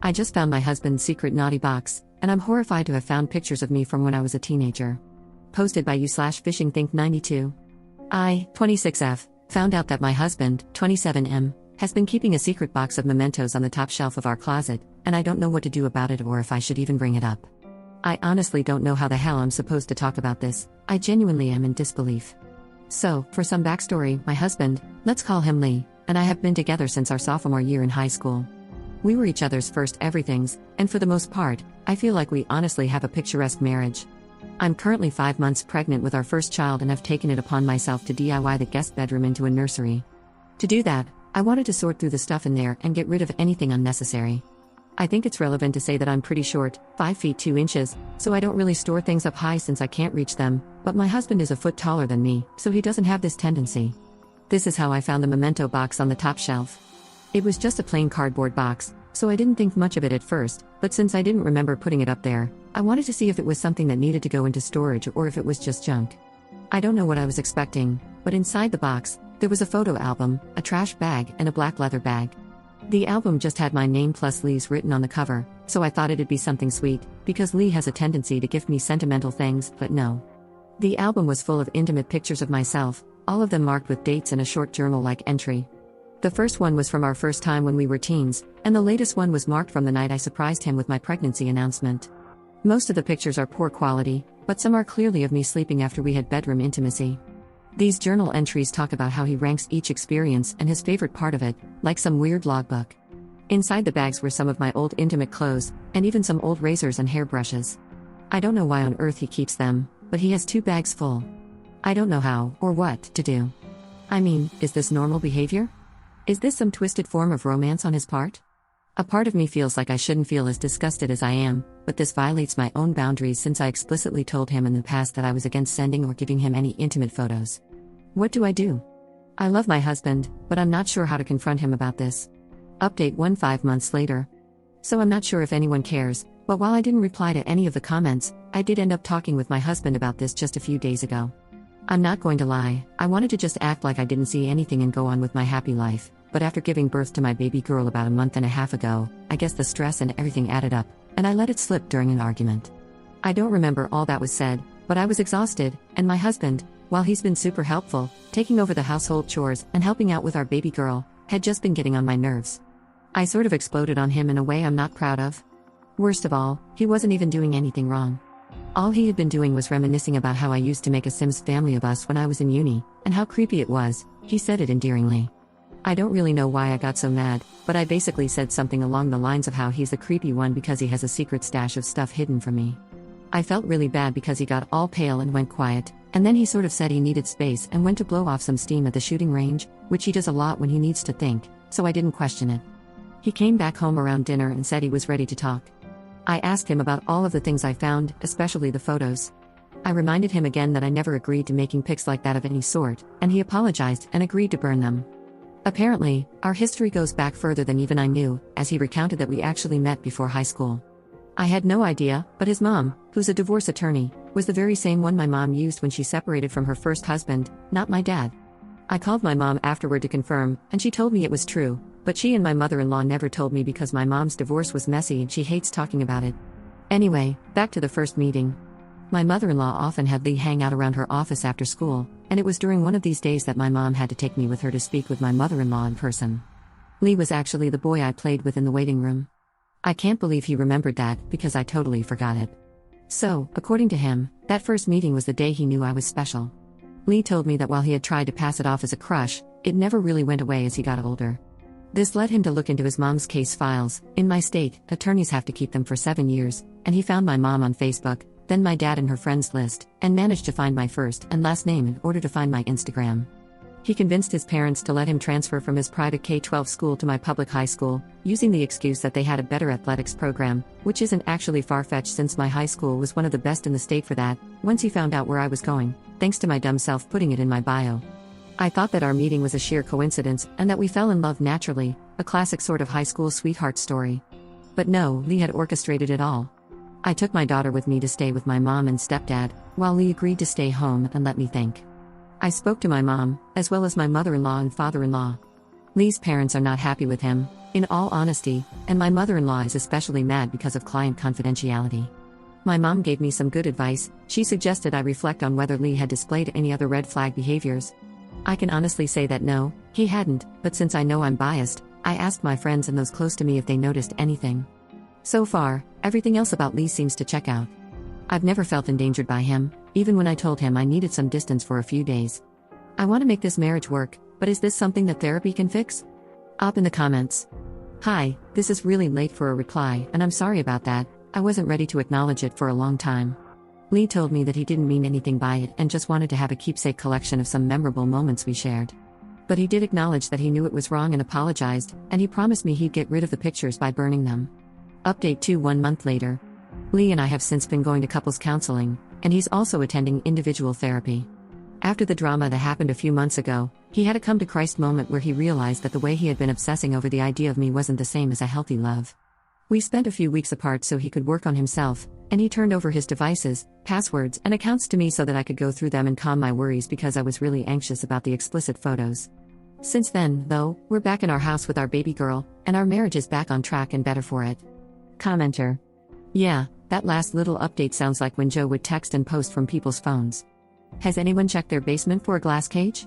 I just found my husband's secret naughty box, and I'm horrified to have found pictures of me from when I was a teenager. Posted by you/fishingthink92. I, 26F, found out that my husband, 27M, has been keeping a secret box of mementos on the top shelf of our closet, and I don't know what to do about it or if I should even bring it up. I honestly don't know how the hell I'm supposed to talk about this. I genuinely am in disbelief. So, for some backstory, my husband, let's call him Lee, and I have been together since our sophomore year in high school. We were each other's first everythings, and for the most part, I feel like we honestly have a picturesque marriage. I'm currently 5 months pregnant with our first child and have taken it upon myself to DIY the guest bedroom into a nursery. To do that, I wanted to sort through the stuff in there and get rid of anything unnecessary. I think it's relevant to say that I'm pretty short, 5 feet 2 inches, so I don't really store things up high since I can't reach them, but my husband is a foot taller than me, so he doesn't have this tendency. This is how I found the memento box on the top shelf. It was just a plain cardboard box, so I didn't think much of it at first, but since I didn't remember putting it up there, I wanted to see if it was something that needed to go into storage or if it was just junk. I don't know what I was expecting, but inside the box, there was a photo album, a trash bag, and a black leather bag. The album just had my name plus Lee's written on the cover, so I thought it'd be something sweet, because Lee has a tendency to gift me sentimental things, but no. The album was full of intimate pictures of myself, all of them marked with dates and a short journal-like entry. The first one was from our first time when we were teens, and the latest one was marked from the night I surprised him with my pregnancy announcement. Most of the pictures are poor quality, but some are clearly of me sleeping after we had bedroom intimacy. These journal entries talk about how he ranks each experience and his favorite part of it, like some weird logbook. Inside the bags were some of my old intimate clothes, and even some old razors and hairbrushes. I don't know why on earth he keeps them, but he has 2 bags full. I don't know how, or what, to do. I mean, is this normal behavior? Is this some twisted form of romance on his part? A part of me feels like I shouldn't feel as disgusted as I am, but this violates my own boundaries since I explicitly told him in the past that I was against sending or giving him any intimate photos. What do I do? I love my husband, but I'm not sure how to confront him about this. Update 5 months later. So I'm not sure if anyone cares, but while I didn't reply to any of the comments, I did end up talking with my husband about this just a few days ago. I'm not going to lie, I wanted to just act like I didn't see anything and go on with my happy life, but after giving birth to my baby girl about a month and a half ago, I guess the stress and everything added up, and I let it slip during an argument. I don't remember all that was said, but I was exhausted, and my husband, while he's been super helpful, taking over the household chores and helping out with our baby girl, had just been getting on my nerves. I sort of exploded on him in a way I'm not proud of. Worst of all, he wasn't even doing anything wrong. All he had been doing was reminiscing about how I used to make a Sims family of us when I was in uni, and how creepy it was. He said it endearingly. I don't really know why I got so mad, but I basically said something along the lines of how he's the creepy one because he has a secret stash of stuff hidden from me. I felt really bad because he got all pale and went quiet, and then he sort of said he needed space and went to blow off some steam at the shooting range, which he does a lot when he needs to think, so I didn't question it. He came back home around dinner and said he was ready to talk. I asked him about all of the things I found, especially the photos. I reminded him again that I never agreed to making pics like that of any sort, and he apologized and agreed to burn them. Apparently, our history goes back further than even I knew, as he recounted that we actually met before high school. I had no idea, but his mom, who's a divorce attorney, was the very same one my mom used when she separated from her first husband, not my dad. I called my mom afterward to confirm, and she told me it was true, but she and my mother-in-law never told me because my mom's divorce was messy and she hates talking about it. Anyway, back to the first meeting. My mother-in-law often had Lee hang out around her office after school, and it was during one of these days that my mom had to take me with her to speak with my mother-in-law in person. Lee was actually the boy I played with in the waiting room. I can't believe he remembered that, because I totally forgot it. So, according to him, that first meeting was the day he knew I was special. Lee told me that while he had tried to pass it off as a crush, it never really went away as he got older. This led him to look into his mom's case files. In my state, attorneys have to keep them for 7 years, and he found my mom on Facebook, then my dad and her friends list, and managed to find my first and last name in order to find my Instagram. He convinced his parents to let him transfer from his private K-12 school to my public high school, using the excuse that they had a better athletics program, which isn't actually far-fetched since my high school was one of the best in the state for that, once he found out where I was going, thanks to my dumb self putting it in my bio. I thought that our meeting was a sheer coincidence and that we fell in love naturally, a classic sort of high school sweetheart story. But no, Lee had orchestrated it all. I took my daughter with me to stay with my mom and stepdad, while Lee agreed to stay home and let me think. I spoke to my mom, as well as my mother-in-law and father-in-law. Lee's parents are not happy with him, In all honesty, and my mother-in-law is especially mad because of client confidentiality. My mom gave me some good advice. She suggested I reflect on whether Lee had displayed any other red flag behaviors. I can honestly say that no, he hadn't, but since I know I'm biased, I asked my friends and those close to me if they noticed anything. So far, everything else about Lee seems to check out. I've never felt endangered by him, even when I told him I needed some distance for a few days. I want to make this marriage work, but is this something that therapy can fix? Up in the comments. Hi, this is really late for a reply, and I'm sorry about that. I wasn't ready to acknowledge it for a long time. Lee told me that he didn't mean anything by it and just wanted to have a keepsake collection of some memorable moments we shared. But he did acknowledge that he knew it was wrong and apologized, and he promised me he'd get rid of the pictures by burning them. Update 2 1 month later. Lee and I have since been going to couples counseling, and he's also attending individual therapy. After the drama that happened a few months ago, he had a come-to-Christ moment where he realized that the way he had been obsessing over the idea of me wasn't the same as a healthy love. We spent a few weeks apart so he could work on himself, and he turned over his devices, passwords, and accounts to me so that I could go through them and calm my worries because I was really anxious about the explicit photos. Since then, though, we're back in our house with our baby girl, and our marriage is back on track and better for it. Commenter. Yeah, that last little update sounds like when Joe would text and post from people's phones. Has anyone checked their basement for a glass cage?